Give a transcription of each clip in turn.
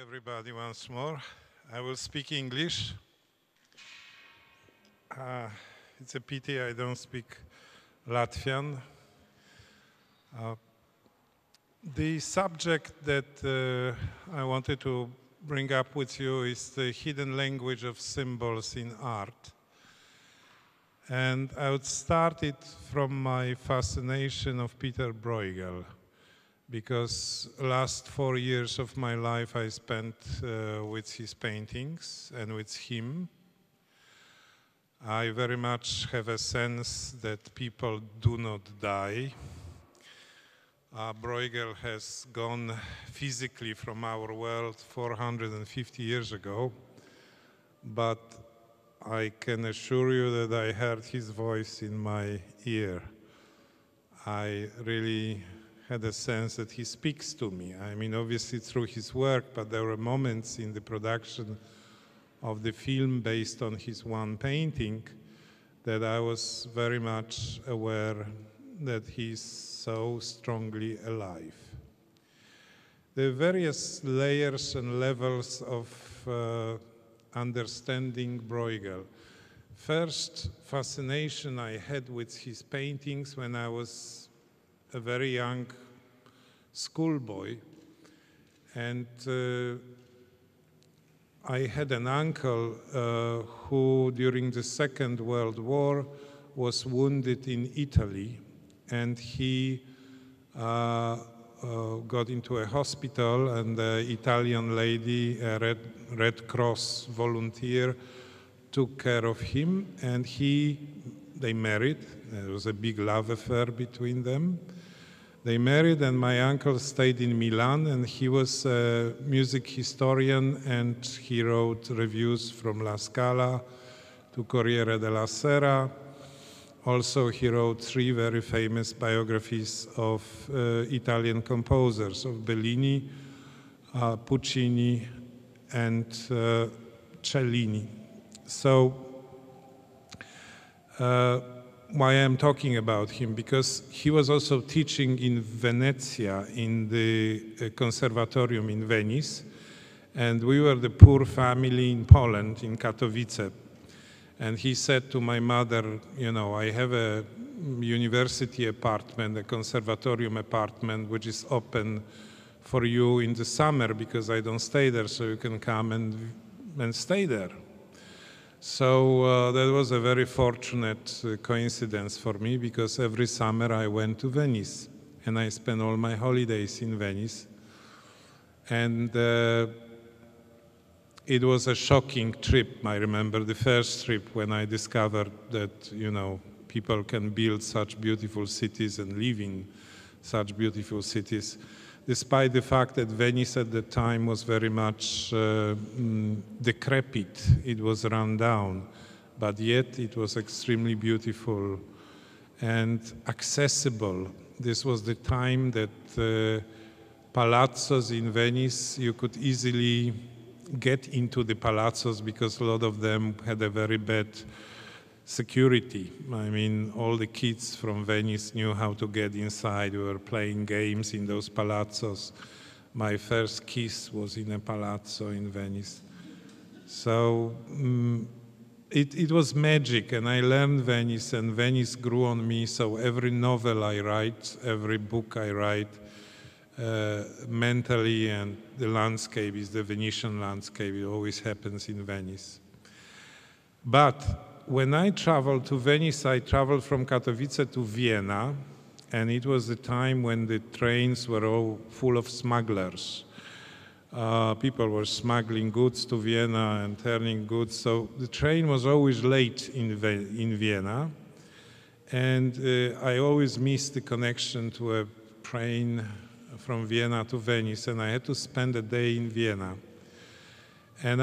Everybody once more. I will speak English. It's a pity I don't speak Latvian. The subject that I wanted to bring up with you is the hidden language of symbols in art. And I would start it from my fascination of Peter Bruegel, because last 4 years of my life I spent with his paintings and with him. I very much have a sense that people do not die. Bruegel has gone physically from our world 450 years ago, but I can assure you that I heard his voice in my ear. I really had a sense that he speaks to me. I mean, obviously through his work, but there were moments in the production of the film based on his one painting that I was very much aware that he's so strongly alive. The various layers and levels of understanding Bruegel. First fascination I had with his paintings when I was a very young schoolboy, and I had an uncle who during the Second World War was wounded in Italy, and he got into a hospital, and the Italian lady, a Red Cross volunteer, took care of him, and they married. There was a big love affair between them. They married, and my uncle stayed in Milan, and he was a music historian, and he wrote reviews from La Scala to Corriere della Sera. Also, he wrote 3 very famous biographies of Italian composers, of Bellini, Puccini, and Cellini. So, why I'm talking about him? Because he was also teaching in Venezia, in the conservatorium in Venice, and we were the poor family in Poland, in Katowice. And he said to my mother, you know, I have a university apartment, a conservatorium apartment, which is open for you in the summer because I don't stay there, so you can come and stay there. So that was a very fortunate coincidence for me, because every summer I went to Venice and I spent all my holidays in Venice. And it was a shocking trip. I remember the first trip when I discovered that, you know, people can build such beautiful cities and live in such beautiful cities, despite the fact that Venice at the time was very much decrepit. It was run down, but yet it was extremely beautiful and accessible. This was the time that palazzos in Venice, you could easily get into the palazzos because a lot of them had a very bad security. I mean, all the kids from Venice knew how to get inside. We were playing games in those palazzos. My first kiss was in a palazzo in Venice. So it was magic, and I learned Venice, and Venice grew on me. So every novel I write, every book I write, mentally, and the landscape is the Venetian landscape. It always happens in Venice. But when I traveled to Venice, I traveled from Katowice to Vienna, and it was the time when the trains were all full of smugglers. People were smuggling goods to Vienna and turning goods, so the train was always late in Vienna, and I always missed the connection to a train from Vienna to Venice, and I had to spend a day in Vienna. And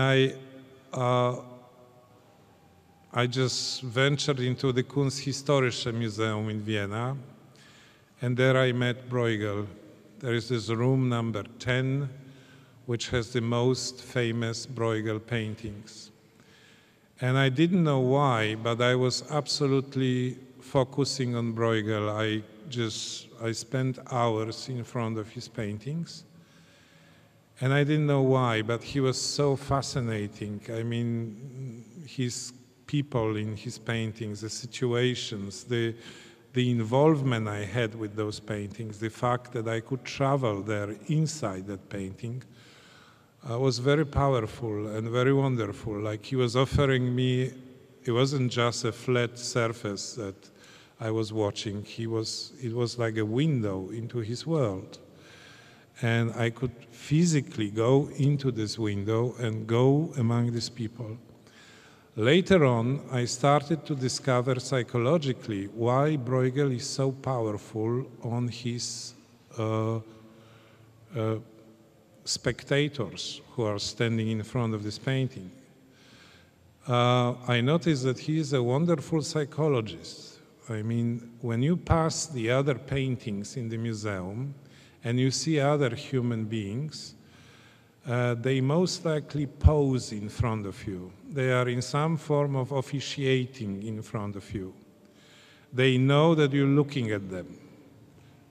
I just ventured into the Kunsthistorische Museum in Vienna, and there I met Bruegel. There is this room number 10, which has the most famous Bruegel paintings. And I didn't know why, but I was absolutely focusing on Bruegel. I spent hours in front of his paintings. And I didn't know why, but he was so fascinating. I mean, his people in his paintings, the situations, the involvement I had with those paintings, the fact that I could travel there inside that painting was very powerful and very wonderful. Like he was offering me, it wasn't just a flat surface that I was watching. It was like a window into his world. And I could physically go into this window and go among these people. Later on, I started to discover psychologically why Bruegel is so powerful on his spectators who are standing in front of this painting. I noticed that he is a wonderful psychologist. I mean, when you pass the other paintings in the museum and you see other human beings, they most likely pose in front of you. They are in some form of officiating in front of you. They know that you're looking at them.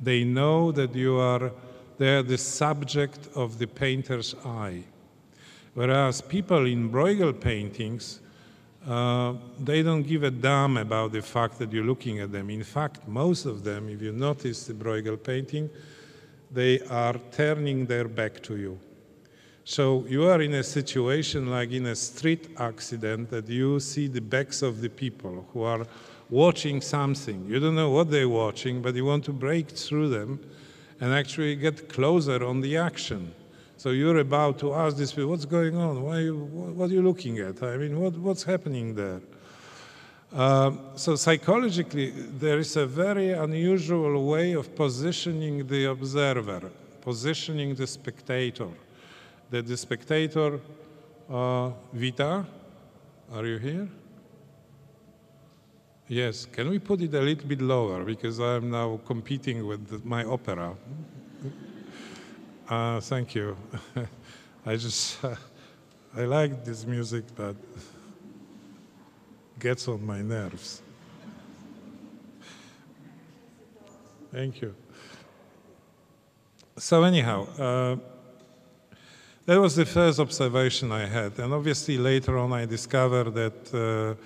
They know that they are the subject of the painter's eye. Whereas people in Bruegel paintings, they don't give a damn about the fact that you're looking at them. In fact, most of them, if you notice the Bruegel painting, they are turning their back to you. So you are in a situation like in a street accident that you see the backs of the people who are watching something. You don't know what they're watching, but you want to break through them and actually get closer on the action. So you're about to ask these people, what's going on? What are you looking at? I mean, what's happening there? So psychologically, there is a very unusual way of positioning the observer, positioning the spectator. That the spectator, Vita, are you here? Yes, can we put it a little bit lower because I'm now competing with my opera. Thank you. I like this music, but gets on my nerves. Thank you. So anyhow, that was the first observation I had. And obviously later on I discovered that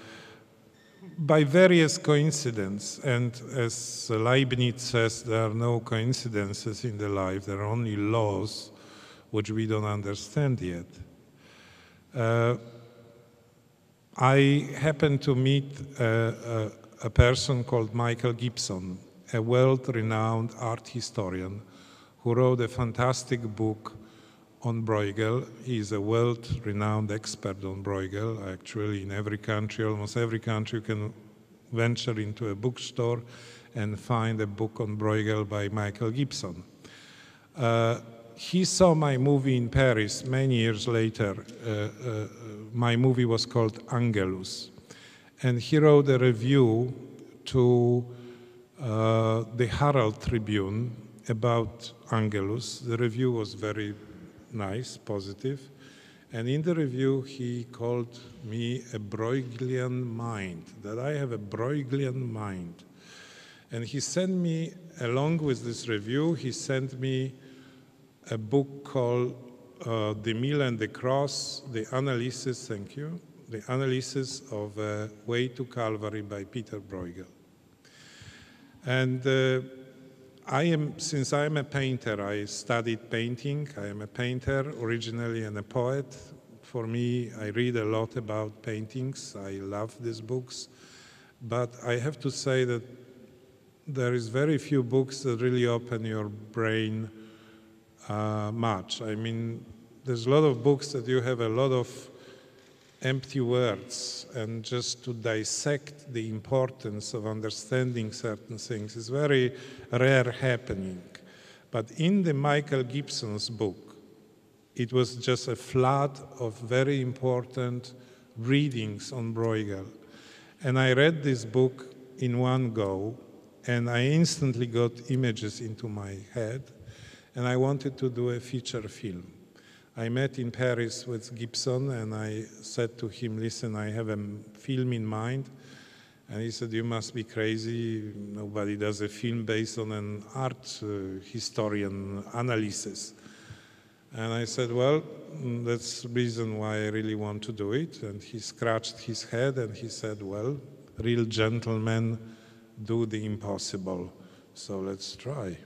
by various coincidences, and as Leibniz says, there are no coincidences in the life, there are only laws which we don't understand yet. I happened to meet a person called Michael Gibson, a world-renowned art historian who wrote a fantastic book on Bruegel. He's a world-renowned expert on Bruegel. Actually, in every country, almost every country, you can venture into a bookstore and find a book on Bruegel by Michael Gibson. He saw my movie in Paris many years later. My movie was called Angelus. And he wrote a review to the Herald Tribune about Angelus. The review was very nice, positive. And in the review, he called me a Bruegelian mind, that I have a Bruegelian mind. And he sent me, along with this review, he sent me a book called The Mill and the Cross, the analysis, thank you, the analysis of Way to Calvary by Peter Bruegel. And since I'm a painter, I studied painting. I am a painter originally and a poet. For me, I read a lot about paintings. I love these books. But I have to say that there is very few books that really open your brain much. I mean, there's a lot of books that you have a lot of empty words, and just to dissect the importance of understanding certain things is very rare happening. But in the Michael Gibson's book, it was just a flood of very important readings on Bruegel. And I read this book in one go, and I instantly got images into my head, and I wanted to do a feature film. I met in Paris with Gibson, and I said to him, listen, I have a film in mind. And he said, you must be crazy. Nobody does a film based on an art historian analysis. And I said, well, that's the reason why I really want to do it. And he scratched his head and he said, well, real gentlemen do the impossible, so let's try.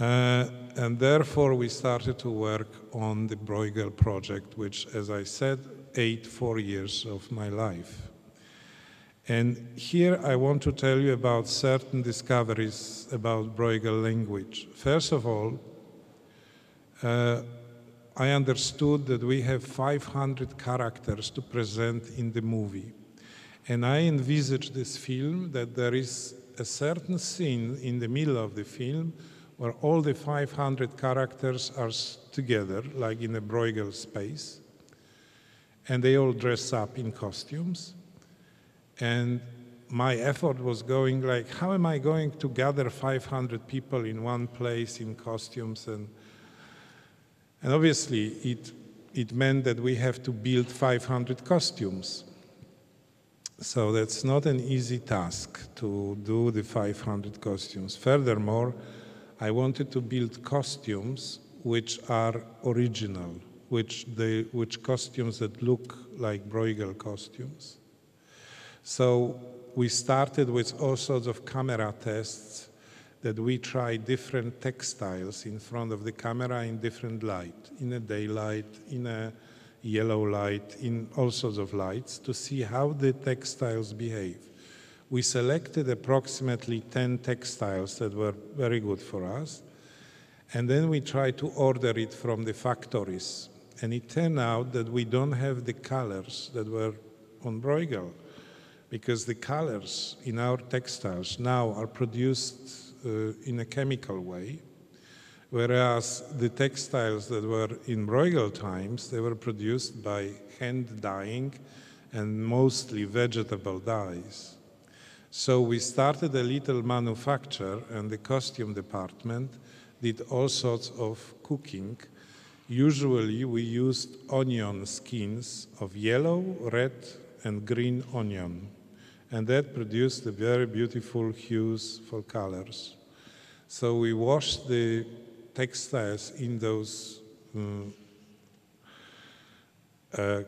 And therefore we started to work on the Bruegel project, which, as I said, ate 4 years of my life. And here I want to tell you about certain discoveries about Bruegel language. First of all, I understood that we have 500 characters to present in the movie. And I envisaged this film that there is a certain scene in the middle of the film where all the 500 characters are together, like in a Bruegel space, and they all dress up in costumes. And my effort was going like, how am I going to gather 500 people in one place in costumes? And obviously, it meant that we have to build 500 costumes. So that's not an easy task to do the 500 costumes. Furthermore, I wanted to build costumes which are original, which costumes that look like Bruegel costumes. So we started with all sorts of camera tests that we try different textiles in front of the camera in different light, in a daylight, in a yellow light, in all sorts of lights to see how the textiles behave. We selected approximately 10 textiles that were very good for us, and then we tried to order it from the factories. And it turned out that we don't have the colors that were on Bruegel, because the colors in our textiles now are produced in a chemical way, whereas the textiles that were in Bruegel times, they were produced by hand dyeing and mostly vegetable dyes. So we started a little manufacture, and the costume department did all sorts of cooking. Usually we used onion skins of yellow, red, and green onion, and that produced the very beautiful hues for colors. So we washed the textiles in those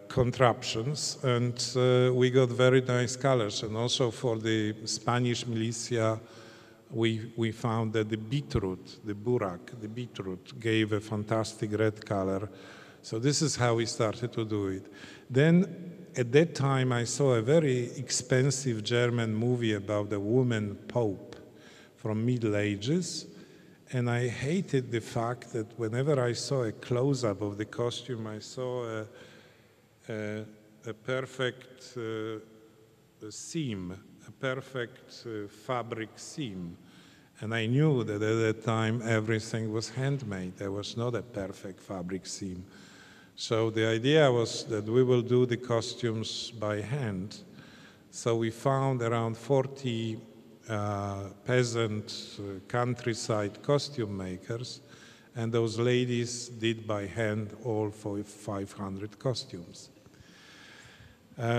contraptions, and we got very nice colors. And also for the Spanish militia, we found that the beetroot, the burak, the beetroot gave a fantastic red color. So this is how we started to do it. Then at that time I saw a very expensive German movie about a woman pope from Middle Ages, and I hated the fact that whenever I saw a close-up of the costume, I saw a perfect seam, a perfect fabric seam. And I knew that at that time everything was handmade. There was not a perfect fabric seam. So the idea was that we will do the costumes by hand. So we found around 40 peasant countryside costume makers, and those ladies did by hand all 500 costumes.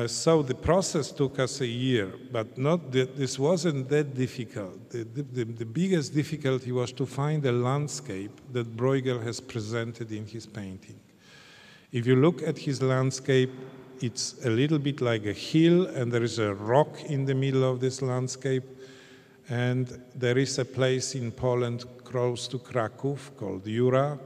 So the process took us a year, but this wasn't that difficult. The biggest difficulty was to find a landscape that Bruegel has presented in his painting. If you look at his landscape, it's a little bit like a hill, and there is a rock in the middle of this landscape. And there is a place in Poland close to Krakow called Jura,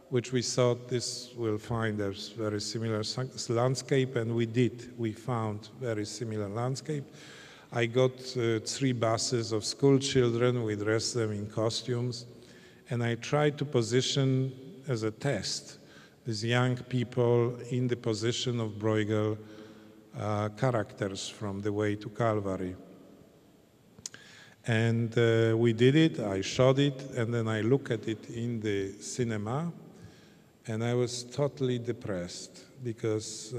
which we thought this will find a very similar landscape, and we did. We found very similar landscape. I got 3 buses of school children. We dressed them in costumes, and I tried to position as a test these young people in the position of Bruegel characters from The Way to Calvary. And we did it, I shot it, and then I looked at it in the cinema, and I was totally depressed because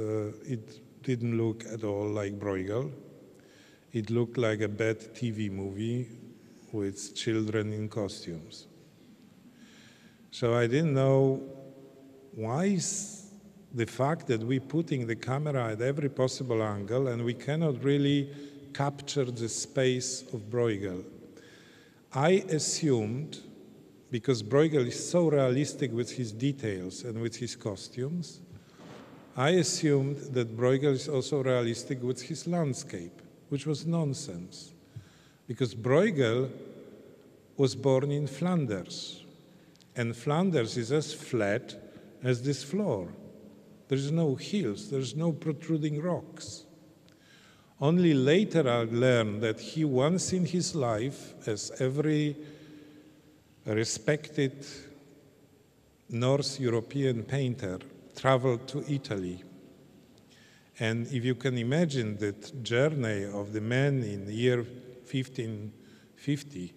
it didn't look at all like Bruegel. It looked like a bad TV movie with children in costumes. So I didn't know why is the fact that we're putting the camera at every possible angle and we cannot really capture the space of Bruegel. I assumed because Bruegel is so realistic with his details and with his costumes, I assumed that Bruegel is also realistic with his landscape, which was nonsense, because Bruegel was born in Flanders, and Flanders is as flat as this floor. There's no hills, there's no protruding rocks. Only later I learned that he once in his life, as every respected North European painter, traveled to Italy. And if you can imagine that journey of the man in the year 1550,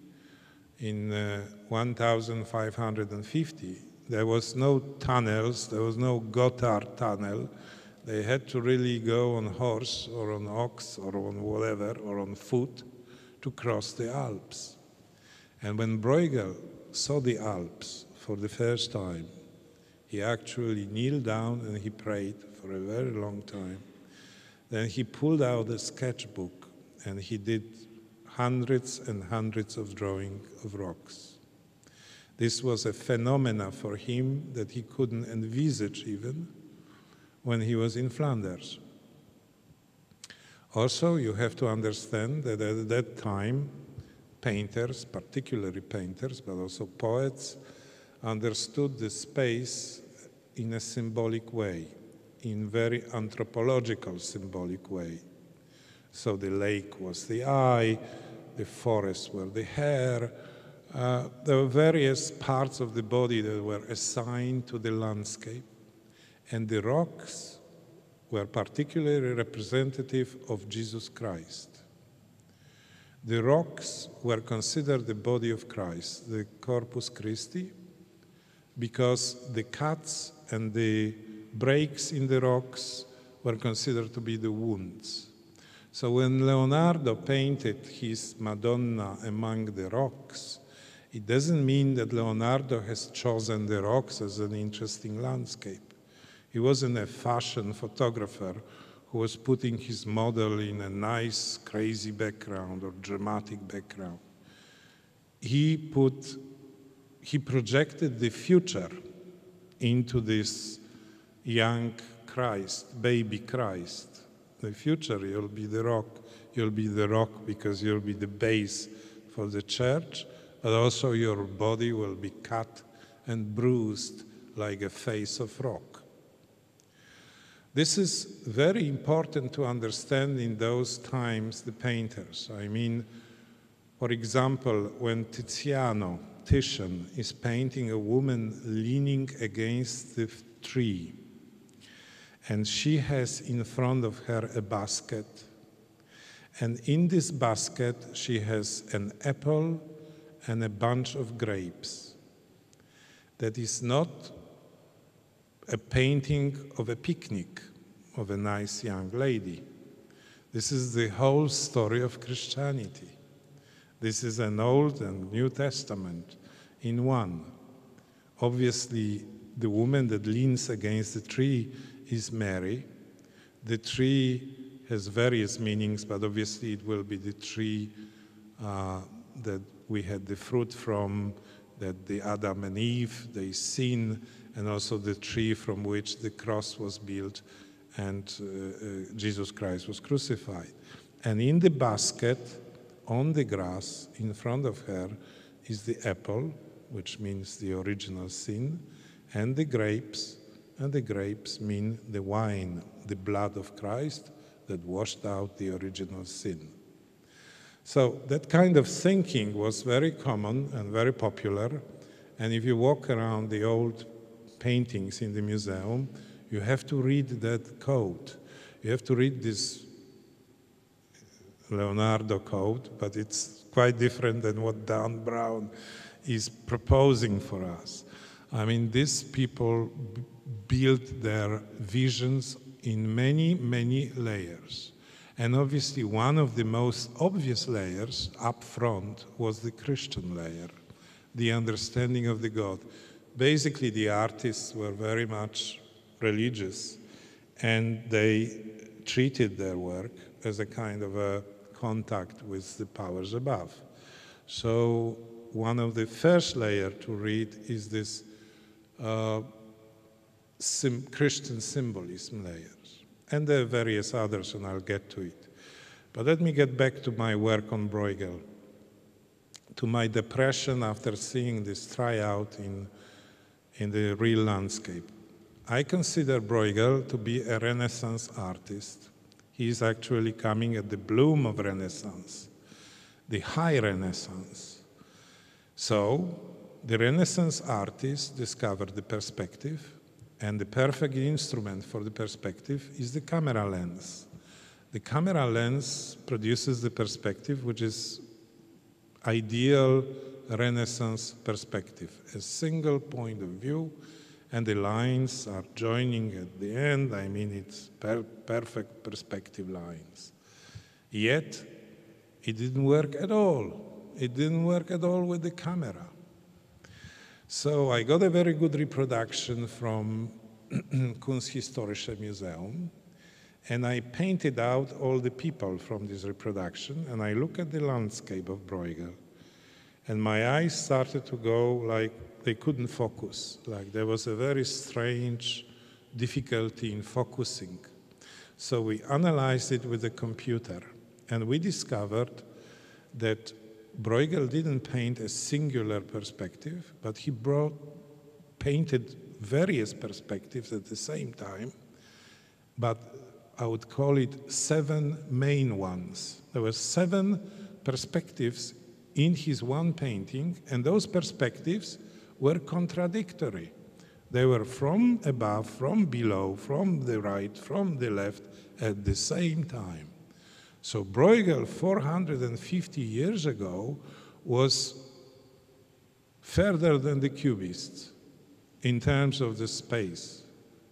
in 1550, there was no tunnels, there was no Gotthard tunnel. They had to really go on horse or on ox or on whatever, or on foot to cross the Alps. And when Bruegel saw the Alps for the first time, he actually kneeled down and he prayed for a very long time. Then he pulled out a sketchbook and he did hundreds and hundreds of drawings of rocks. This was a phenomena for him that he couldn't envisage even when he was in Flanders. Also, you have to understand that at that time, painters, particularly painters, but also poets, understood the space in a symbolic way, in very anthropological symbolic way. So the lake was the eye, the forests were the hair. There were various parts of the body that were assigned to the landscape, and the rocks were particularly representative of Jesus Christ. The rocks were considered the body of Christ, the Corpus Christi, because the cuts and the breaks in the rocks were considered to be the wounds. So when Leonardo painted his Madonna among the rocks, it doesn't mean that Leonardo has chosen the rocks as an interesting landscape. He wasn't a fashion photographer who was putting his model in a nice, crazy background or dramatic background. He projected the future into this young Christ, baby Christ. The future, you'll be the rock. You'll be the rock because you'll be the base for the church, but also your body will be cut and bruised like a face of rock. This is very important to understand in those times, the painters. I mean, for example, when Titian is painting a woman leaning against the tree, and she has in front of her a basket, and in this basket she has an apple and a bunch of grapes. That is not a painting of a picnic of a nice young lady. This is the whole story of Christianity. This is an Old and New Testament in one. Obviously, the woman that leans against the tree is Mary. The tree has various meanings, but obviously it will be the tree that we had the fruit from, that the Adam and Eve, they sinned, and also the tree from which the cross was built and Jesus Christ was crucified. And in the basket, on the grass, in front of her, is the apple, which means the original sin, and the grapes mean the wine, the blood of Christ that washed out the original sin. So that kind of thinking was very common and very popular, and if you walk around the old paintings in the museum, you have to read that code. You have to read this Leonardo code, but it's quite different than what Dan Brown is proposing for us. I mean, these people built their visions in many, many layers. And obviously one of the most obvious layers up front was the Christian layer, the understanding of the God. Basically, the artists were very much religious, and they treated their work as a kind of a contact with the powers above. So one of the first layers to read is this Christian symbolism layers. And there are various others, and I'll get to it. But let me get back to my work on Bruegel, to my depression after seeing this tryout in the real landscape. I consider Bruegel to be a Renaissance artist. He is actually coming at the bloom of Renaissance, the high Renaissance. So the Renaissance artist discovered the perspective, and the perfect instrument for the perspective is the camera lens. The camera lens produces the perspective, which is ideal Renaissance perspective, a single point of view, and the lines are joining at the end. I mean, it's perfect perspective lines. Yet, it didn't work at all. It didn't work at all with the camera. So I got a very good reproduction from Kunsthistorische Museum, and I painted out all the people from this reproduction, and I look at the landscape of Bruegel, and my eyes started to go like they couldn't focus, like there was a very strange difficulty in focusing. So we analyzed it with a computer, and we discovered that Bruegel didn't paint a singular perspective, but he painted various perspectives at the same time, but I would call it 7 main ones. There were 7 perspectives in his one painting, and those perspectives were contradictory. They were from above, from below, from the right, from the left at the same time. So Bruegel, 450 years ago, was further than the Cubists in terms of the space.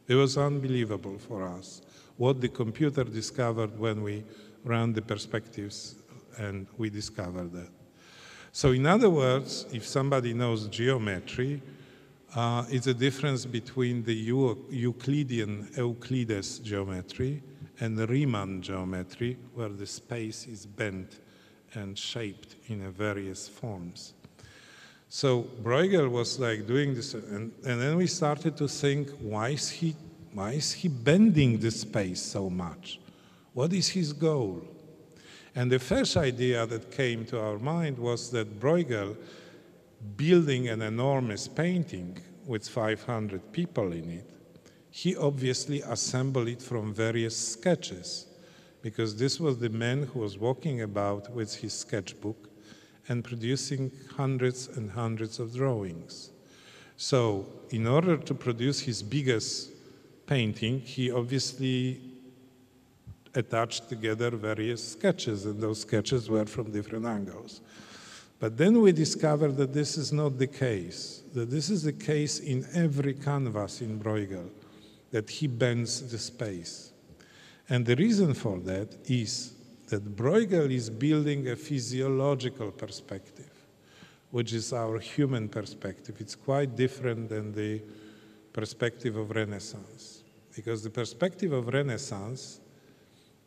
It was unbelievable for us what the computer discovered when we ran the perspectives, and we discovered that. So in other words, if somebody knows geometry, it's a difference between the Euclides geometry and the Riemann geometry, where the space is bent and shaped in various forms. So Bruegel was like doing this, and then we started to think, why is he bending the space so much? What is his goal? And the first idea that came to our mind was that Bruegel, building an enormous painting with 500 people in it, he obviously assembled it from various sketches, because this was the man who was walking about with his sketchbook and producing hundreds and hundreds of drawings. So in order to produce his biggest painting, he obviously attached together various sketches, and those sketches were from different angles. But then we discovered that this is not the case, that this is the case in every canvas in Bruegel, that he bends the space. And the reason for that is that Bruegel is building a physiological perspective, which is our human perspective. It's quite different than the perspective of Renaissance, because the perspective of Renaissance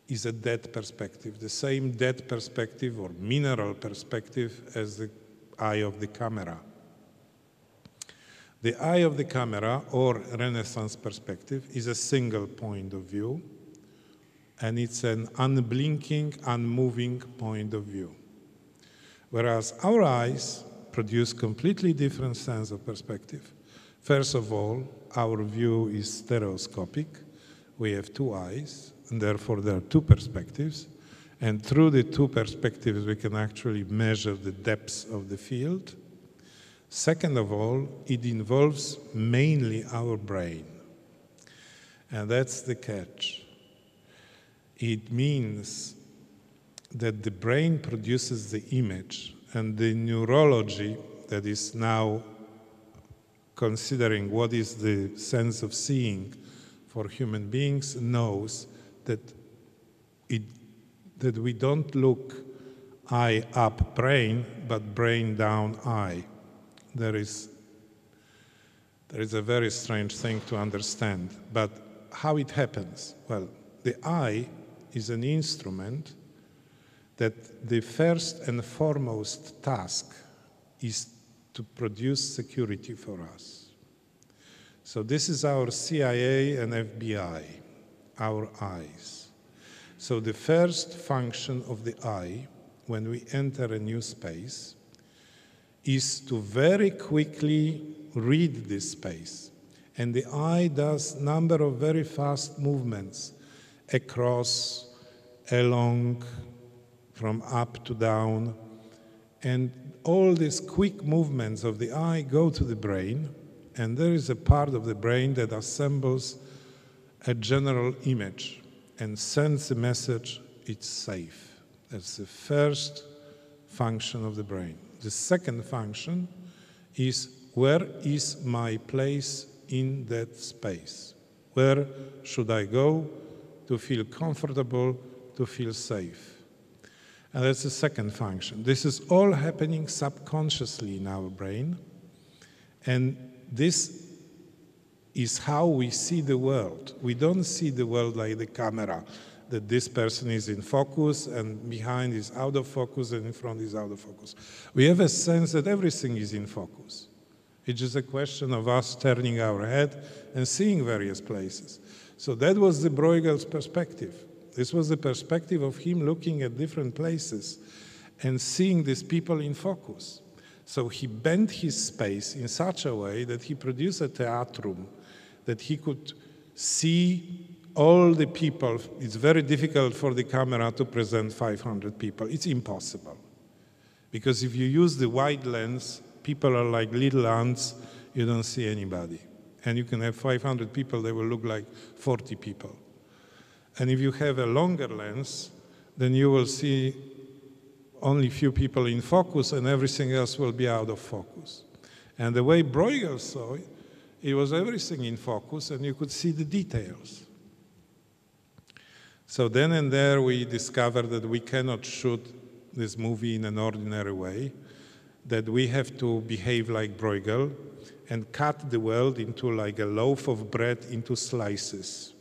is a dead perspective, the same dead perspective or mineral perspective as the eye of the camera. The eye of the camera, or Renaissance perspective, is a single point of view, and it's an unblinking, unmoving point of view. Whereas our eyes produce completely different sense of perspective. First of all, our view is stereoscopic. We have 2 eyes, and therefore there are 2 perspectives. And through the 2 perspectives, we can actually measure the depths of the field. Second of all, it involves mainly our brain. And that's the catch. It means that the brain produces the image, and the neurology that is now considering what is the sense of seeing for human beings knows that we don't look eye up brain, but brain down eye. There is a very strange thing to understand, but how it happens? Well, the eye is an instrument that the first and foremost task is to produce security for us. So this is our CIA and FBI, our eyes. So the first function of the eye when we enter a new space is to very quickly read this space. And the eye does a number of very fast movements across, along, from up to down. And all these quick movements of the eye go to the brain, and there is a part of the brain that assembles a general image and sends a message, it's safe. That's the first function of the brain. The second function is, where is my place in that space? Where should I go to feel comfortable, to feel safe? And that's the second function. This is all happening subconsciously in our brain, and this is how we see the world. We don't see the world like the camera, that this person is in focus and behind is out of focus and in front is out of focus. We have a sense that everything is in focus. It's just a question of us turning our head and seeing various places. So that was the Bruegel's perspective. This was the perspective of him looking at different places and seeing these people in focus. So he bent his space in such a way that he produced a theatrum, that he could see all the people. It's very difficult for the camera to present 500 people. It's impossible. Because if you use the wide lens, people are like little ants, you don't see anybody. And you can have 500 people, they will look like 40 people. And if you have a longer lens, then you will see only few people in focus and everything else will be out of focus. And the way Bruegel saw it, it was everything in focus and you could see the details. So then and there we discovered that we cannot shoot this movie in an ordinary way, that we have to behave like Bruegel and cut the world into like a loaf of bread into slices.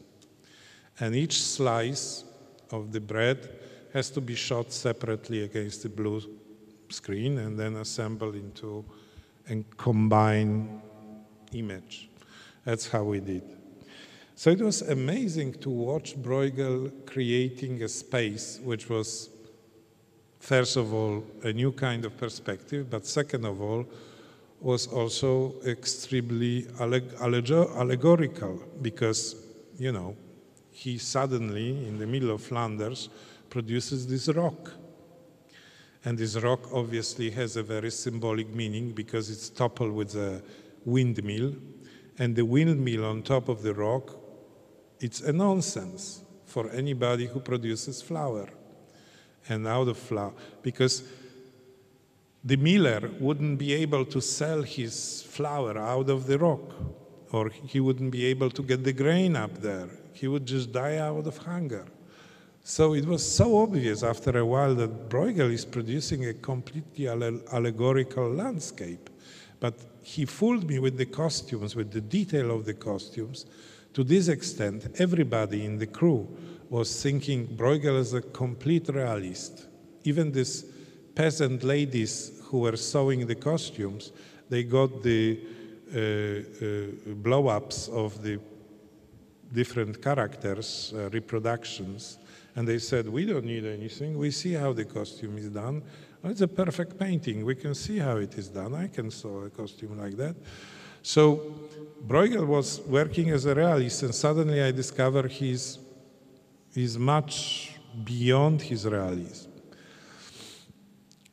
And each slice of the bread has to be shot separately against the blue screen and then assembled into a combined image. That's how we did. So it was amazing to watch Bruegel creating a space which was, first of all, a new kind of perspective, but second of all, was also extremely allegorical because, you know, he suddenly, in the middle of Flanders, produces this rock. And this rock obviously has a very symbolic meaning because it's toppled with a windmill. And the windmill on top of the rock, it's a nonsense for anybody who produces flour. And out of flour, because the miller wouldn't be able to sell his flour out of the rock, or he wouldn't be able to get the grain up there. He would just die out of hunger. So it was so obvious after a while that Bruegel is producing a completely allegorical landscape. But he fooled me with the costumes, with the detail of the costumes. To this extent, everybody in the crew was thinking Bruegel as a complete realist. Even these peasant ladies who were sewing the costumes, they got the blow-ups of the different characters, reproductions, and they said, we don't need anything, we see how the costume is done. Oh, it's a perfect painting, we can see how it is done, I can sew a costume like that. So Bruegel was working as a realist, and suddenly I discovered he's much beyond his realism.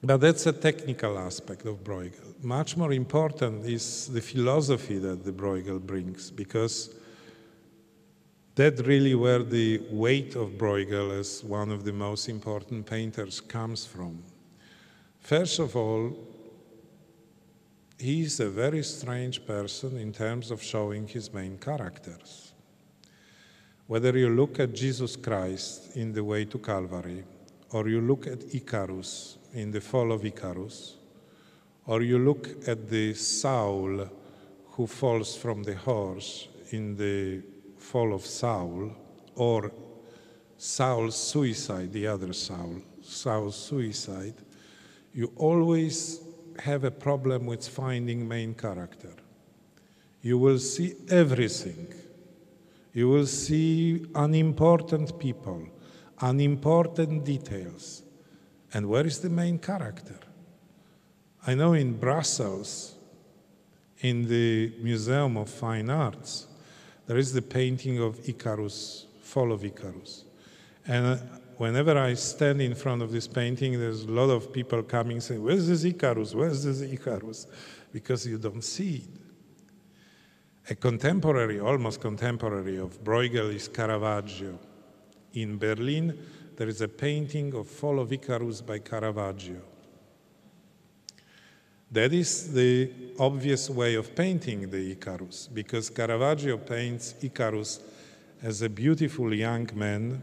But that's a technical aspect of Bruegel. Much more important is the philosophy that the Bruegel brings, because that's really where the weight of Bruegel as one of the most important painters comes from. First of all, he is a very strange person in terms of showing his main characters. Whether you look at Jesus Christ in The Way to Calvary, or you look at Icarus in The Fall of Icarus, or you look at the Saul who falls from the horse in The Fall of Saul, or Saul's suicide, the other Saul, Saul's suicide, you always have a problem with finding main character. You will see everything. You will see unimportant people, unimportant details. And where is the main character? I know in Brussels, in the Museum of Fine Arts, there is the painting of Icarus, Fall of Icarus. And whenever I stand in front of this painting, there's a lot of people coming saying, where's this Icarus? Where's this Icarus? Because you don't see it. A contemporary, almost contemporary of Bruegel is Caravaggio. In Berlin, there is a painting of Fall of Icarus by Caravaggio. That is the obvious way of painting the Icarus, because Caravaggio paints Icarus as a beautiful young man,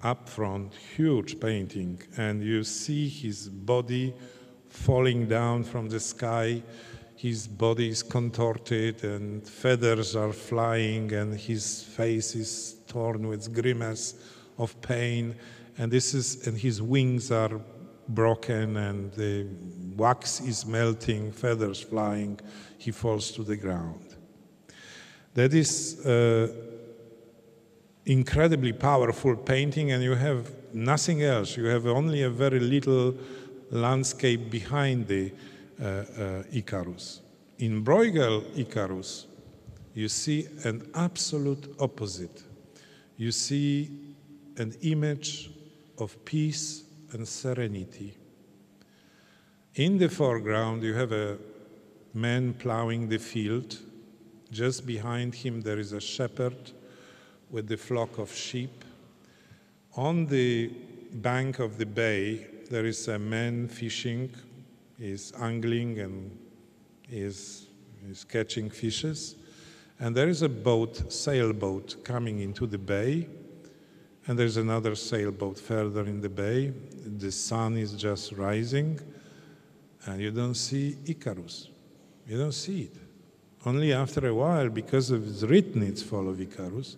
up front, huge painting, and you see his body falling down from the sky. His body is contorted and feathers are flying and his face is torn with grimace of pain, and his wings are broken and the wax is melting, feathers flying, he falls to the ground. That is incredibly powerful painting, and you have nothing else. You have only a very little landscape behind the Icarus. In Bruegel Icarus, you see an absolute opposite. You see an image of peace and serenity. In the foreground, you have a man plowing the field. Just behind him, there is a shepherd with the flock of sheep. On the bank of the bay, there is a man fishing. He's angling and is catching fishes. And there is a boat, sailboat, coming into the bay. And there's another sailboat further in the bay. The sun is just rising. And you don't see Icarus. You don't see it. Only after a while, because it's written it's Fall of Icarus,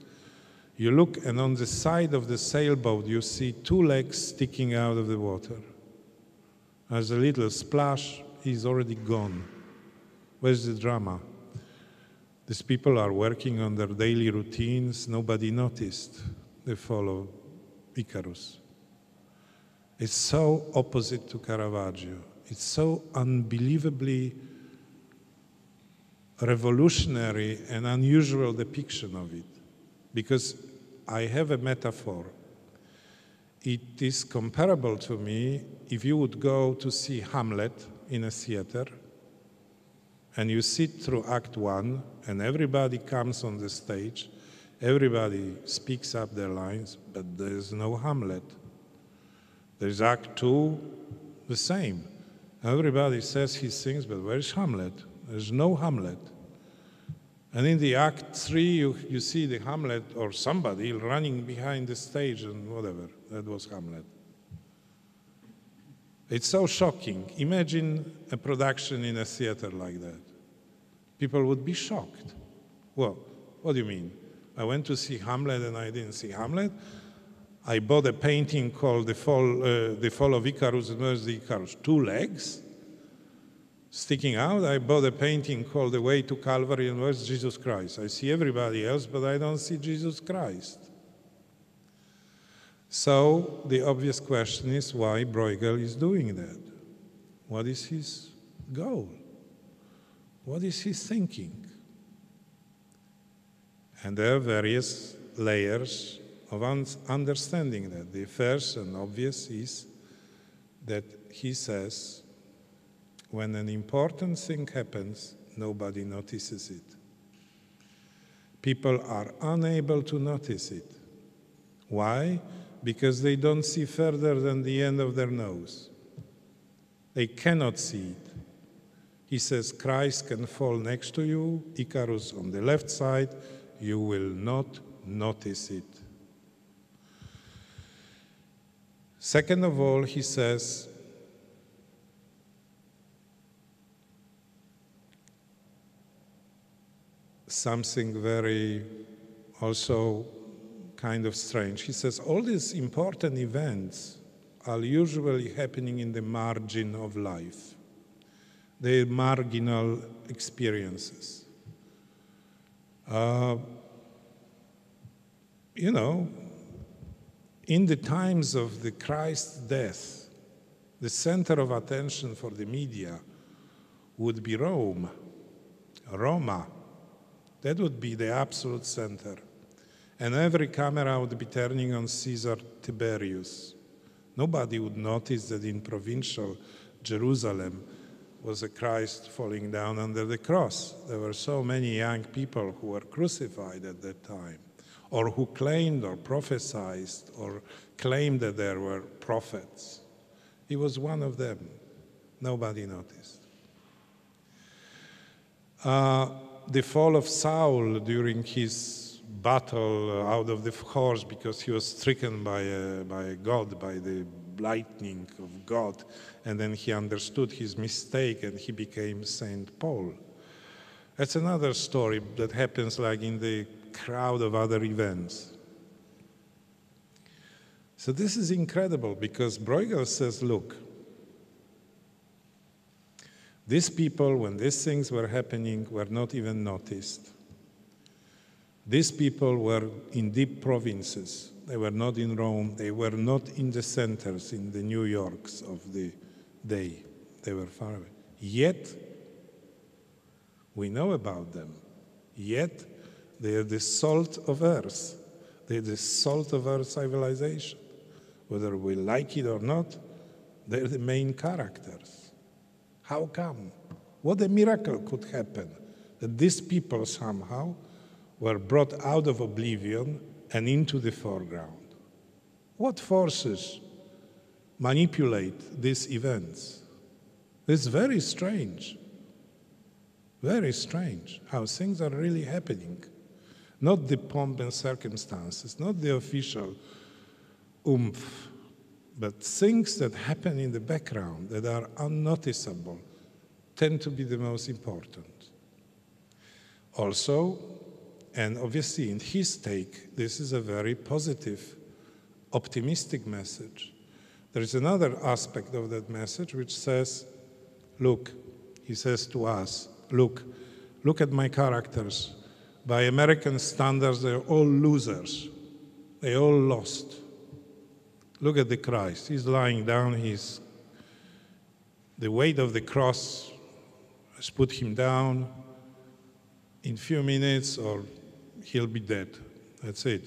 you look, and on the side of the sailboat, you see two legs sticking out of the water. There's a little splash, he's already gone. Where's the drama? These people are working on their daily routines. Nobody noticed the Fall of Icarus. It's so opposite to Caravaggio. It's so unbelievably revolutionary and unusual depiction of it. Because I have a metaphor. It is comparable to me if you would go to see Hamlet in a theater and you sit through Act 1 and everybody comes on the stage, everybody speaks up their lines, but there is no Hamlet. There's Act 2, the same. Everybody says his things, but where's Hamlet? There's no Hamlet. And in the Act 3, you see the Hamlet or somebody running behind the stage and whatever. That was Hamlet. It's so shocking. Imagine a production in a theater like that. People would be shocked. Well, what do you mean? I went to see Hamlet and I didn't see Hamlet? I bought a painting called The Fall of Icarus, and where's the Icarus? Two legs sticking out. I bought a painting called The Way to Calvary, and where's Jesus Christ? I see everybody else, but I don't see Jesus Christ. So the obvious question is why Bruegel is doing that. What is his goal? What is he thinking? And there are various layers of understanding that. The first and obvious is that he says, when an important thing happens, nobody notices it. People are unable to notice it. Why? Because they don't see further than the end of their nose. They cannot see it. He says, Christ can fall next to you, Icarus on the left side, you will not notice it. Second of all, he says, something very also kind of strange. He says, all these important events are usually happening in the margin of life. their marginal experiences. You know, in the times of the Christ's death, the center of attention for the media would be Rome, Roma. That would be the absolute center. And every camera would be turning on Caesar Tiberius. Nobody would notice that in provincial Jerusalem was a Christ falling down under the cross. There were so many young people who were crucified at that time, or who claimed or prophesied or claimed that there were prophets. He was one of them. Nobody noticed. The fall of Saul during his battle out of the horse, because he was stricken by God, by the lightning of God, and then he understood his mistake and he became Saint Paul. That's another story that happens like in the crowd of other events. So this is incredible, because Bruegel says, look, these people, when these things were happening, were not even noticed. These people were in deep provinces. They were not in Rome. They were not in the centers, in the New Yorks of the day. They were far away. Yet, we know about them. Yet, they are the salt of earth. They are the salt of our civilization. Whether we like it or not, they're the main characters. How come? What a miracle could happen that these people somehow were brought out of oblivion and into the foreground. What forces manipulate these events? It's very strange how things are really happening. Not the pomp and circumstances, not the official oomph, but things that happen in the background that are unnoticeable tend to be the most important. Also, and obviously in his take, this is a very positive, optimistic message. There is another aspect of that message which says, look, he says to us, look at my characters. By American standards, they're all losers. They all lost. Look at the Christ. He's lying down. The weight of the cross has put him down. In a few minutes, or he'll be dead. That's it.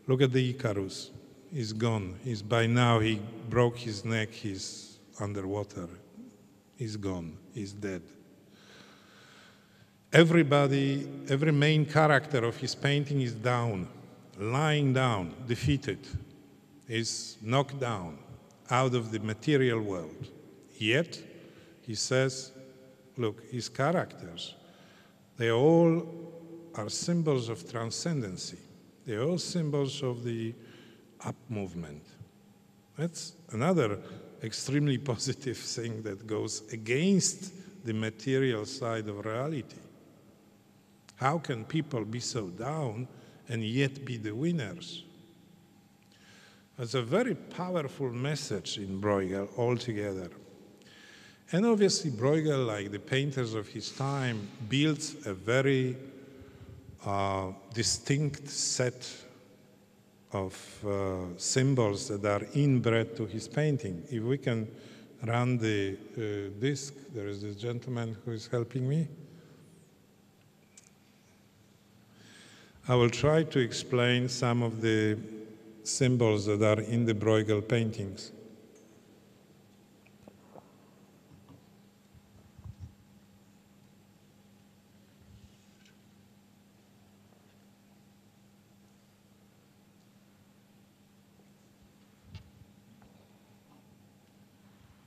Look at the Icarus. He's gone. By now, he broke his neck. He's underwater. He's gone. He's dead. Everybody, every main character of his painting is down, lying down, defeated, is knocked down out of the material world. Yet, he says, look, his characters, they all are symbols of transcendency. They are all symbols of the up movement. That's another extremely positive thing that goes against the material side of reality. How can people be so down and yet be the winners? It's a very powerful message in Bruegel altogether. And obviously Bruegel, like the painters of his time, builds a very distinct set of symbols that are inbred to his painting. If we can run the disc, there is this gentleman who is helping me. I will try to explain some of the symbols that are in the Bruegel paintings.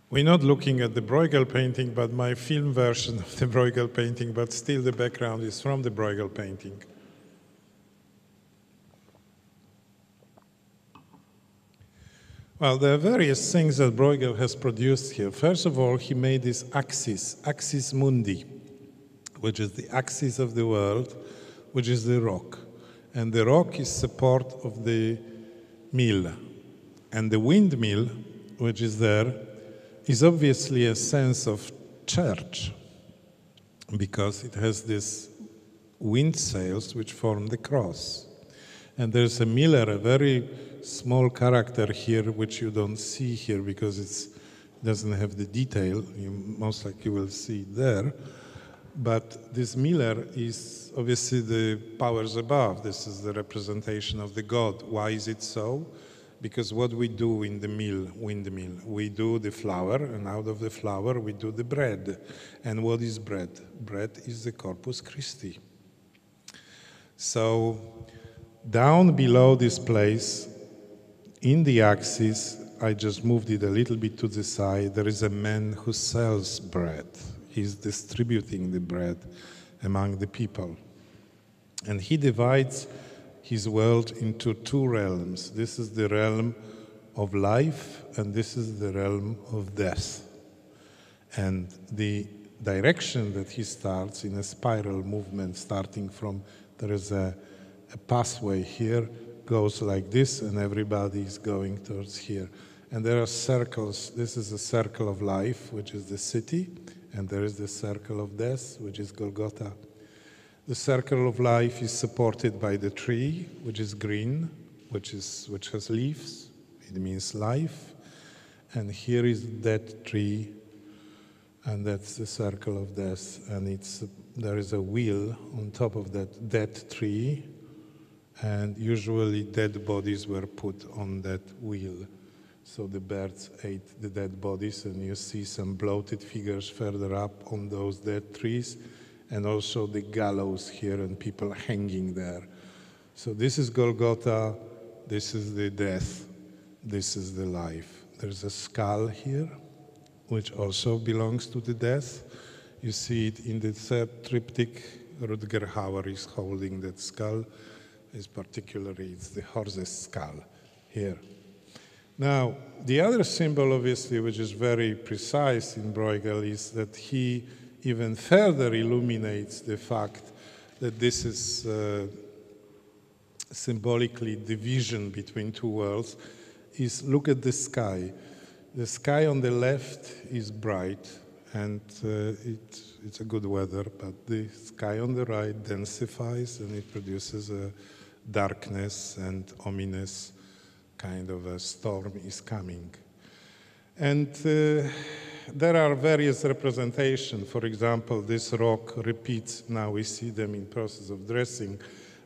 We're not looking at the Bruegel painting, but my film version of the Bruegel painting, but still the background is from the Bruegel painting. Well, there are various things that Bruegel has produced here. First of all, he made this axis mundi, which is the axis of the world, which is the rock. And the rock is support of the mill. And the windmill, which is there, is obviously a sense of church, because it has these wind sails which form the cross. And there's a miller, a very small character here, which you don't see here because it doesn't have the detail. You most likely will see it there. But this miller is obviously the powers above. This is the representation of the god. Why is it so? Because what we do in the windmill, we do the flour, and out of the flour we do the bread. And what is bread? Bread is the Corpus Christi. So down below this place, in the axis, I just moved it a little bit to the side, there is a man who sells bread. He's distributing the bread among the people. And he divides his world into two realms. This is the realm of life, and this is the realm of death. And the direction that he starts in a spiral movement, starting from, there is a pathway here, goes like this, and everybody is going towards here. And there are circles. This is a circle of life, which is the city, and there is the circle of death, which is Golgotha. The circle of life is supported by the tree, which is green, which has leaves. It means life. And here is that tree, and that's the circle of death. And there is a wheel on top of that dead tree, and usually dead bodies were put on that wheel. So the birds ate the dead bodies, and you see some bloated figures further up on those dead trees, and also the gallows here and people hanging there. So this is Golgotha, this is the death, this is the life. There's a skull here, which also belongs to the death. You see it in the third triptych. Rutger Hauer is holding that skull. Particularly, it's the horse's skull here. Now, the other symbol, obviously, which is very precise in Bruegel, is that he even further illuminates the fact that this is symbolically division between two worlds. Is look at the sky. The sky on the left is bright, and it's a good weather, but the sky on the right densifies, and it produces a darkness and ominous kind of a storm is coming. And there are various representations. For example, this rock repeats, now we see them in process of dressing,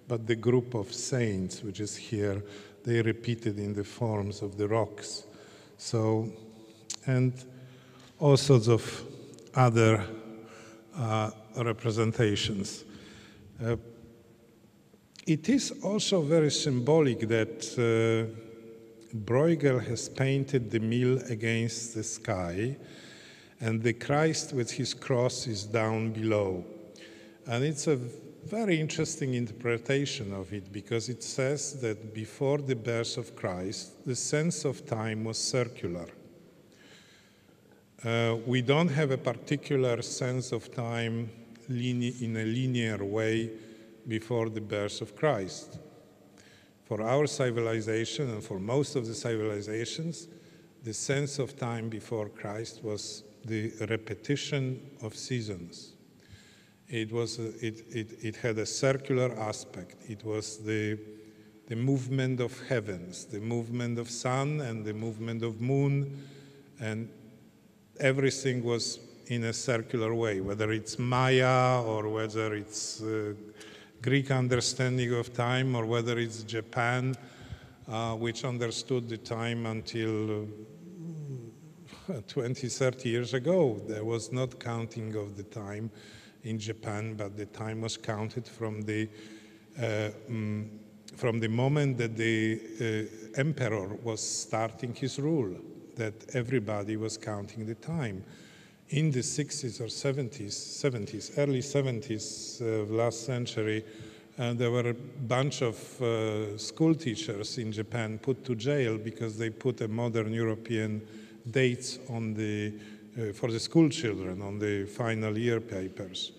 but the group of saints, which is here, they repeated in the forms of the rocks. So, and all sorts of other representations. It is also very symbolic that Bruegel has painted the mill against the sky, and the Christ with his cross is down below. And it's a very interesting interpretation of it, because it says that before the birth of Christ, the sense of time was circular. We don't have a particular sense of time in a linear way before the birth of Christ. For our civilization, and for most of the civilizations, the sense of time before Christ was the repetition of seasons. It had a circular aspect. It was the movement of heavens, the movement of sun and the movement of moon, and everything was in a circular way, whether it's Maya or whether it's Greek understanding of time, or whether it's Japan, which understood the time until 20, 30 years ago. There was not counting of the time in Japan, but the time was counted from the moment that the emperor was starting his rule, that everybody was counting the time. In the 60s or 70s, early 70s of last century, there were a bunch of school teachers in Japan put to jail because they put a modern European dates on for the school children on the final year papers.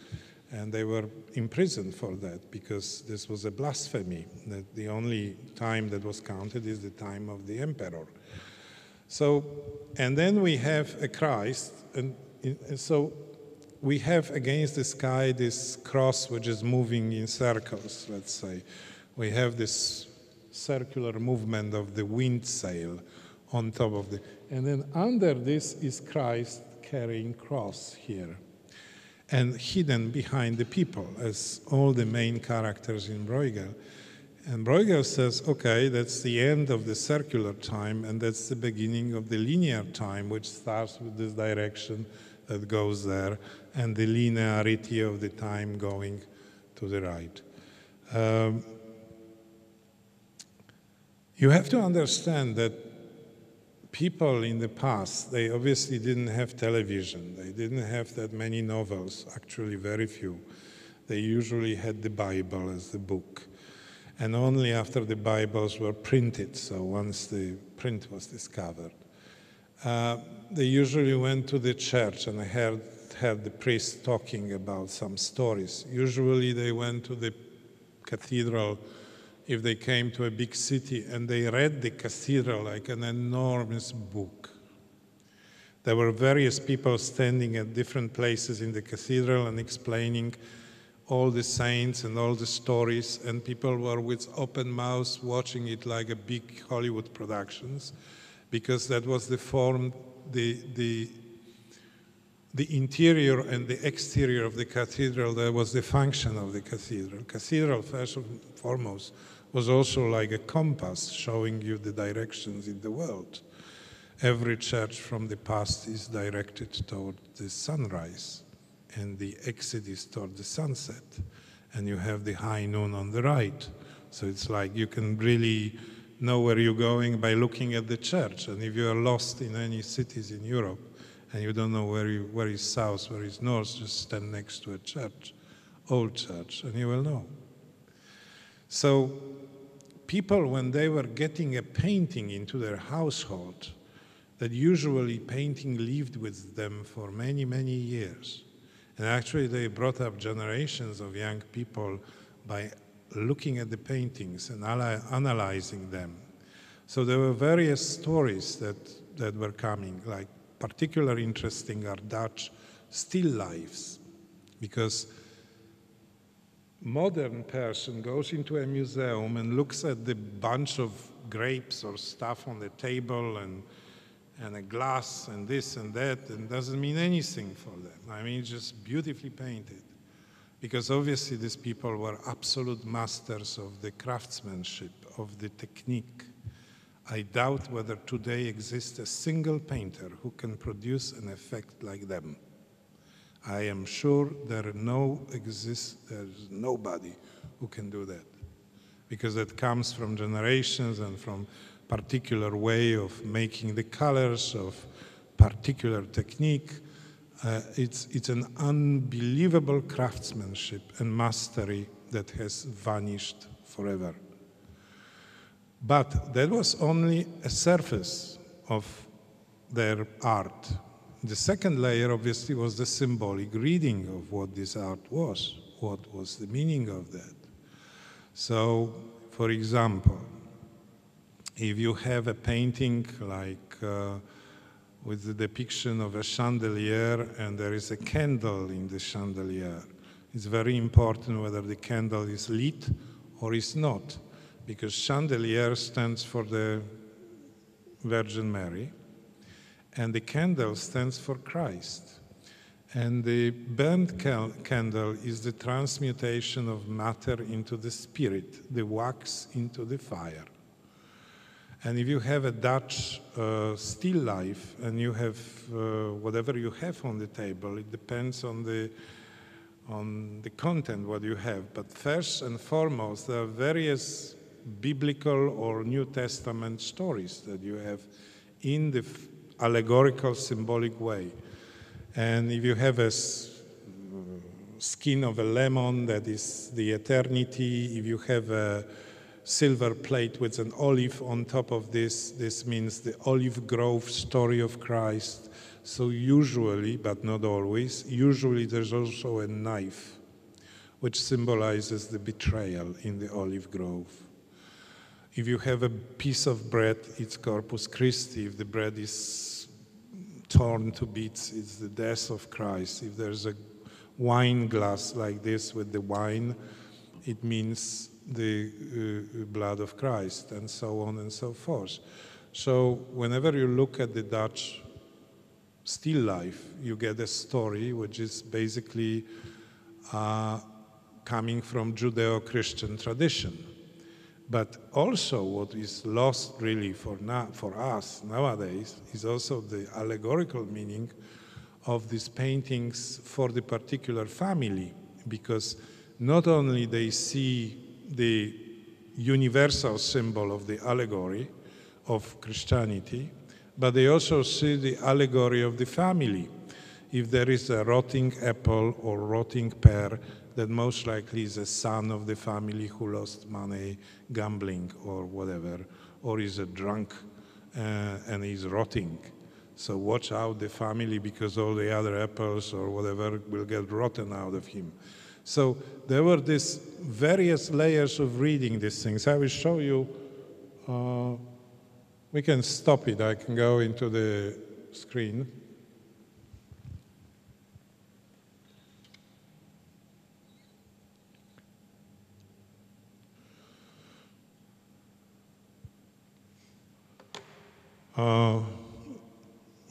And they were imprisoned for that, because this was a blasphemy, that the only time that was counted is the time of the emperor. So, and then we have a Christ, and so we have against the sky this cross which is moving in circles, let's say. We have this circular movement of the wind sail on top of the, and then under this is Christ carrying cross here. And hidden behind the people as all the main characters in Bruegel. And Bruegel says, okay, that's the end of the circular time, and that's the beginning of the linear time, which starts with this direction that goes there, and the linearity of the time going to the right. You have to understand that people in the past, they obviously didn't have television. They didn't have that many novels, actually very few. They usually had the Bible as the book. And only after the Bibles were printed, so once the print was discovered, they usually went to the church and heard the priest talking about some stories. Usually they went to the cathedral if they came to a big city, and they read the cathedral like an enormous book. There were various people standing at different places in the cathedral and explaining all the saints and all the stories, and people were with open mouths watching it like a big Hollywood productions, because that was the form, the interior and the exterior of the cathedral, that was the function of the cathedral. Cathedral, first and foremost, was also like a compass showing you the directions in the world. Every church from the past is directed toward the sunrise, and the exit is toward the sunset. And you have the high noon on the right. So it's like you can really know where you're going by looking at the church. And if you are lost in any cities in Europe, and you don't know where is south, where is north, just stand next to a church, old church, and you will know. So people, when they were getting a painting into their household, that usually painting lived with them for many, many years. And actually they brought up generations of young people by looking at the paintings and analyzing them. So there were various stories that were coming, like particularly interesting are Dutch still lifes, because modern person goes into a museum and looks at the bunch of grapes or stuff on the table and a glass and this and that, and doesn't mean anything for them. I mean, it's just beautifully painted. Because obviously these people were absolute masters of the craftsmanship, of the technique. I doubt whether today exists a single painter who can produce an effect like them. I am sure there's nobody who can do that, because that comes from generations and from particular way of making the colors, of particular technique. It's an unbelievable craftsmanship and mastery that has vanished forever. But that was only a surface of their art. The second layer, obviously, was the symbolic reading of what this art was. What was the meaning of that? So, for example, if you have a painting like with the depiction of a chandelier and there is a candle in the chandelier, it's very important whether the candle is lit or is not, because chandelier stands for the Virgin Mary, and the candle stands for Christ. And the burnt candle is the transmutation of matter into the spirit, the wax into the fire. And if you have a Dutch still life and you have whatever you have on the table, it depends on the content, what you have. But first and foremost, there are various biblical or New Testament stories that you have in the allegorical, symbolic way. And if you have a skin of a lemon, that is the eternity. If you have a silver plate with an olive on top of this, this means the olive grove story of Christ. So usually, but not always, usually there's also a knife, which symbolizes the betrayal in the olive grove. If you have a piece of bread, it's Corpus Christi. If the bread is torn to bits, it's the death of Christ. If there's a wine glass like this with the wine, it means the blood of Christ, and so on and so forth. So whenever you look at the Dutch still life, you get a story which is basically coming from Judeo-Christian tradition. But also what is lost really for us nowadays is also the allegorical meaning of these paintings for the particular family, because not only they see the universal symbol of the allegory of Christianity, but they also see the allegory of the family. If there is a rotting apple or rotting pear, that most likely is a son of the family who lost money gambling or whatever, or is a drunk and is rotting. So watch out the family, because all the other apples or whatever will get rotten out of him. So there were these various layers of reading these things. I will show you. We can stop it. I can go into the screen.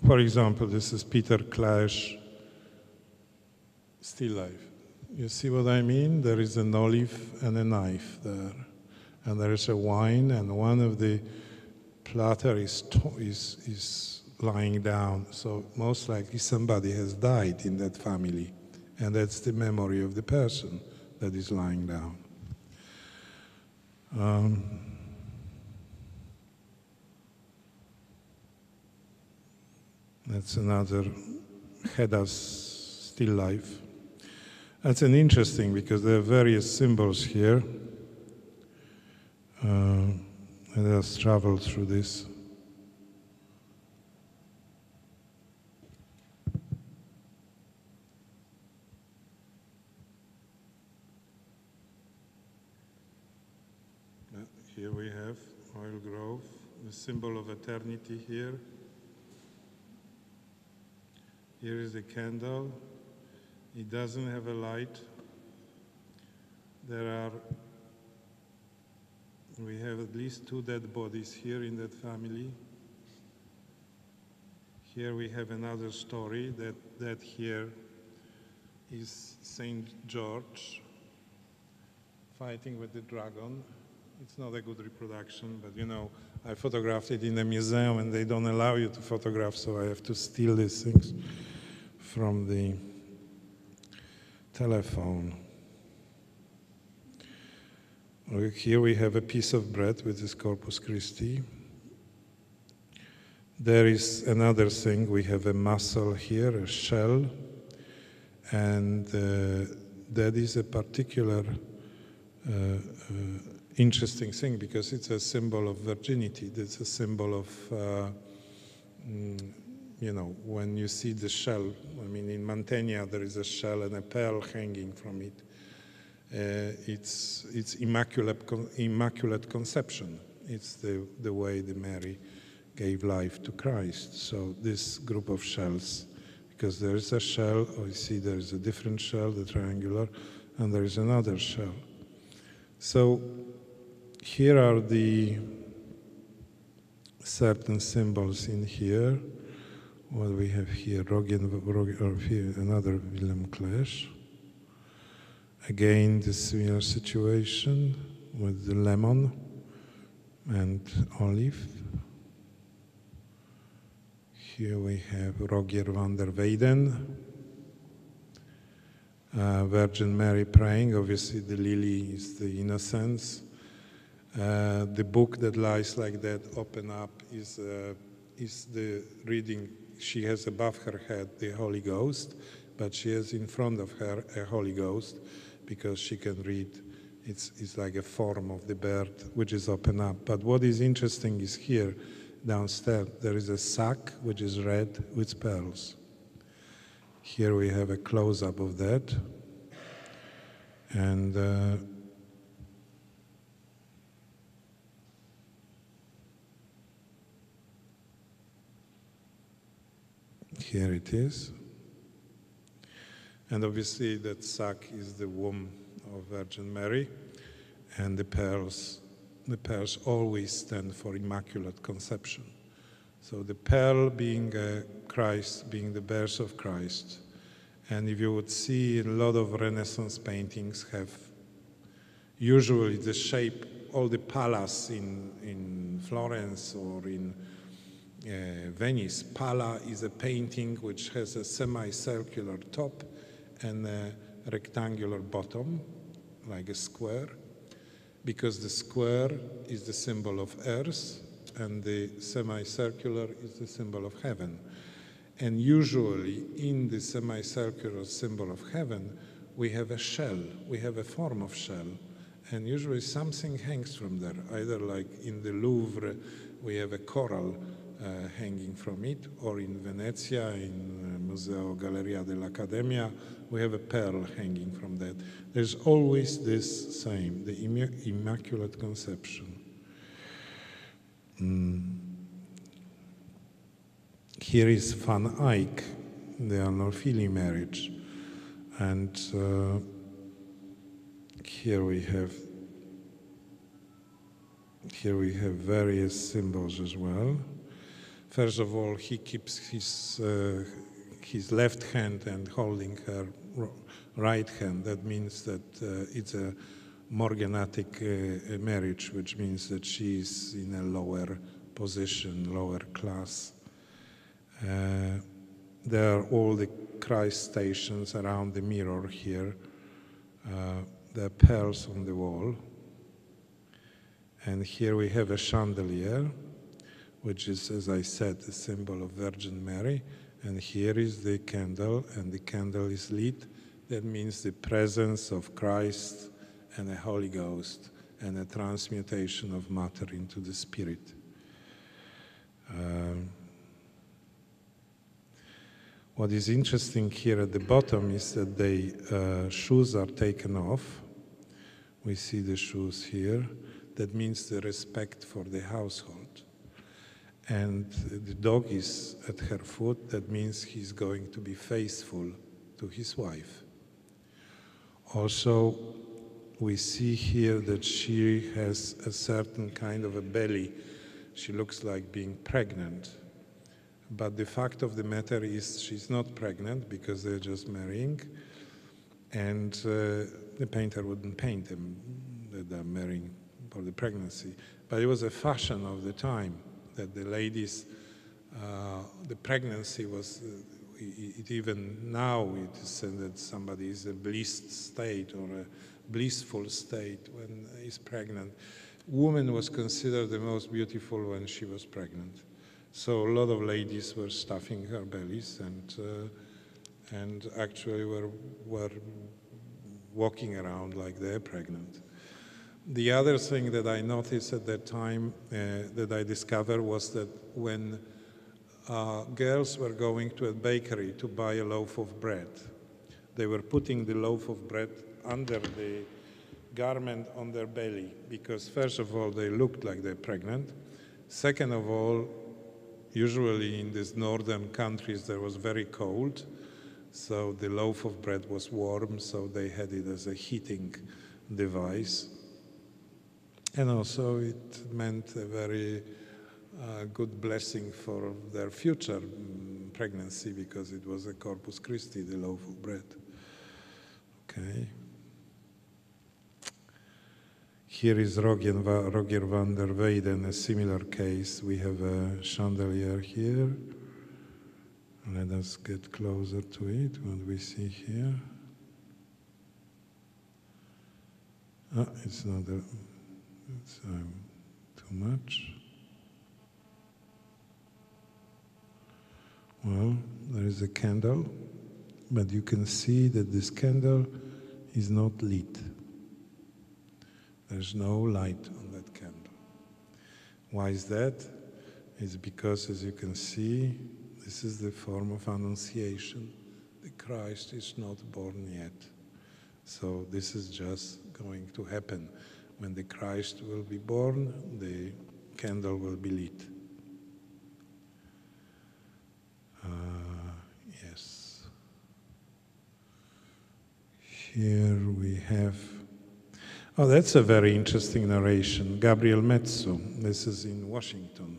For example, this is Peter Klaes' still life. You see what I mean? There is an olive and a knife there. And there is a wine, and one of the platter is lying down. So most likely somebody has died in that family. And that's the memory of the person that is lying down. That's another Hedda's still life. That's an interesting, because there are various symbols here. And let's travel through this. Here we have oil grove, the symbol of eternity here. Here is the candle. It doesn't have a light. We have at least 2 dead bodies here in that family. Here we have another story that here is Saint George fighting with the dragon. It's not a good reproduction, but you know, I photographed it in a museum and they don't allow you to photograph, so I have to steal these things from the telephone. Here we have a piece of bread with this Corpus Christi. There is another thing. We have a mussel here, a shell, and that is a particular interesting thing, because it's a symbol of virginity. It's a symbol of, you know, when you see the shell. I mean, in Mantegna there is a shell and a pearl hanging from it. It's immaculate conception. It's the way the Mary gave life to Christ. So this group of shells, because there is a shell, or you see there is a different shell, the triangular, and there is another shell. So here are the certain symbols in here. What we have here, or here another Willem Klaes. Again, the similar situation with the lemon and olive. Here we have Rogier van der Weyden, Virgin Mary praying. Obviously, the lily is the innocence. The book that lies like that, open up, is the reading. She has above her head the Holy Ghost, but she has in front of her a Holy Ghost, because she can read. It's like a form of the bird which is open up. But what is interesting is here downstairs there is a sack which is red with pearls. Here we have a close-up of that, and here it is. And obviously that sack is the womb of Virgin Mary, and the pearls always stand for Immaculate Conception. So the pearl being Christ, being the birth of Christ. And if you would see, a lot of Renaissance paintings have usually the shape, all the palace in Florence or in Venice. Pala is a painting which has a semicircular top and a rectangular bottom, like a square, because the square is the symbol of earth and the semicircular is the symbol of heaven. And usually in the semicircular symbol of heaven, we have a shell, we have a form of shell, and usually something hangs from there, either like in the Louvre, we have a coral hanging from it, or in Venezia, in Museo Galleria dell'Accademia, we have a pearl hanging from that. There's always this same, the Immaculate Conception. Here is Van Eyck, the Arnolfini marriage, and here we have various symbols as well. First of all, he keeps his left hand and holding her right hand. That means that it's a morganatic marriage, which means that she is in a lower position, lower class. There are all the Christ stations around the mirror here. There are pearls on the wall. And here we have a chandelier, which is, as I said, the symbol of Virgin Mary. And here is the candle, and the candle is lit. That means the presence of Christ and the Holy Ghost and a transmutation of matter into the spirit. What is interesting here at the bottom is that the shoes are taken off. We see the shoes here. That means the respect for the household. And the dog is at her foot. That means he's going to be faithful to his wife. Also, we see here that she has a certain kind of a belly. She looks like being pregnant. But the fact of the matter is she's not pregnant because they're just marrying. And the painter wouldn't paint them that they're marrying for the pregnancy. But it was a fashion of the time that the ladies, the pregnancy was, even now it is said that somebody is a blissed state or a blissful state when he's pregnant. Woman was considered the most beautiful when she was pregnant. So a lot of ladies were stuffing her bellies and actually were walking around like they're pregnant. The other thing that I noticed at that time that I discovered was that when girls were going to a bakery to buy a loaf of bread, they were putting the loaf of bread under the garment on their belly because, first of all, they looked like they're pregnant. Second of all, usually in these northern countries there was very cold, so the loaf of bread was warm, so they had it as a heating device. And also it meant a very good blessing for their future pregnancy because it was a Corpus Christi, the loaf of bread. Okay. Here is Rogier van der Weyden, a similar case. We have a chandelier here. Let us get closer to it, what we see here. It's not it's too much. Well, there is a candle, but you can see that this candle is not lit. There's no light on that candle. Why is that? It's because, as you can see, this is the form of Annunciation. The Christ is not born yet. So this is just going to happen. When the Christ will be born, the candle will be lit. Yes. Here we have, oh, that's a very interesting narration. Gabriel Mezzo, this is in Washington.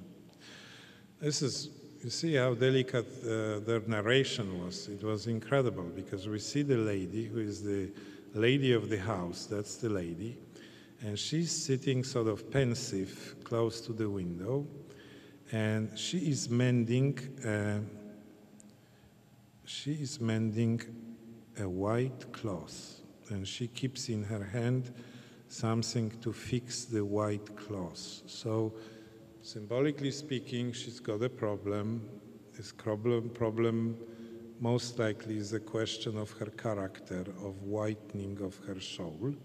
This is, you see how delicate their narration was. It was incredible because we see the lady who is the lady of the house, that's the lady, and she's sitting sort of pensive close to the window, and she is mending a white cloth, and she keeps in her hand something to fix the white cloth. So, symbolically speaking, she's got a problem. This problem most likely is a question of her character, of whitening of her soul,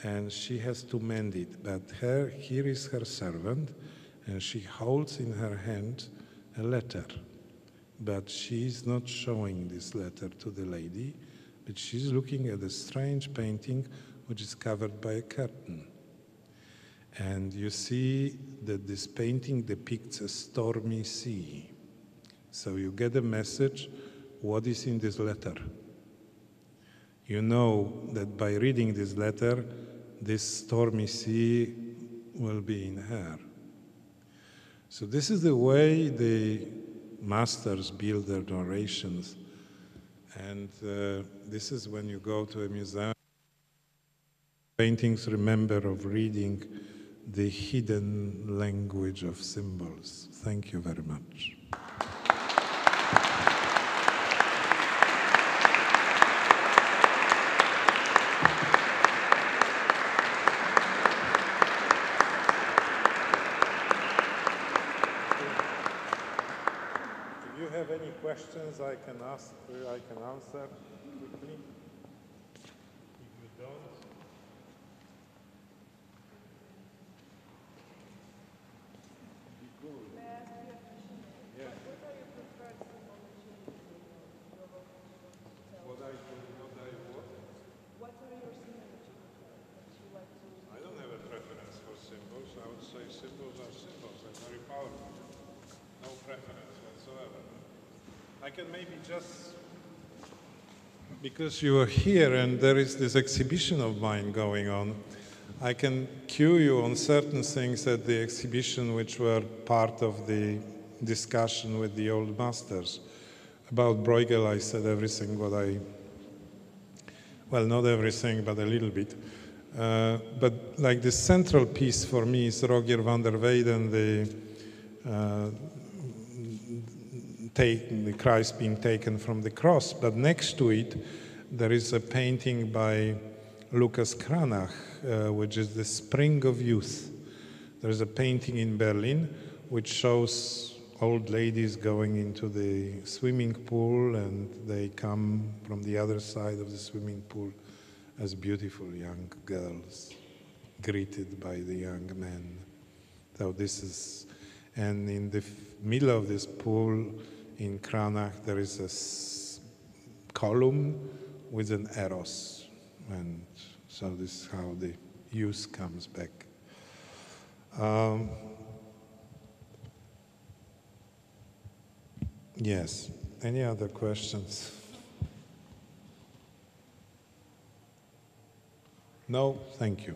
and she has to mend it. But here is her servant, and she holds in her hand a letter. But she's not showing this letter to the lady, but she's looking at a strange painting which is covered by a curtain. And you see that this painting depicts a stormy sea. So you get a message, what is in this letter? You know that by reading this letter, this stormy sea will be in her. So this is the way the masters build their narrations. And this is when you go to a museum, paintings remember of reading the hidden language of symbols. Thank you very much. If you have any questions, I can ask, I can answer quickly. If you don't, be cool. May I ask you a question? Yes. What are your preferred symbology? What are your symbology that you like to use? I don't have a preference for symbols. I would say symbols are symbols. They're very powerful. No preference whatsoever. I can maybe just, because you are here and there is this exhibition of mine going on, I can cue you on certain things at the exhibition which were part of the discussion with the old masters. About Bruegel, I said everything what I, well, not everything, but a little bit. But like the central piece for me is Rogier van der Weyden, the Christ being taken from the cross, but next to it there is a painting by Lucas Cranach, which is the Spring of Youth. There is a painting in Berlin which shows old ladies going into the swimming pool, and they come from the other side of the swimming pool as beautiful young girls greeted by the young men. So this is, and in the middle of this pool in Cranach there is a column with an eros, and so this is how the youth comes back. Yes, any other questions? No, thank you.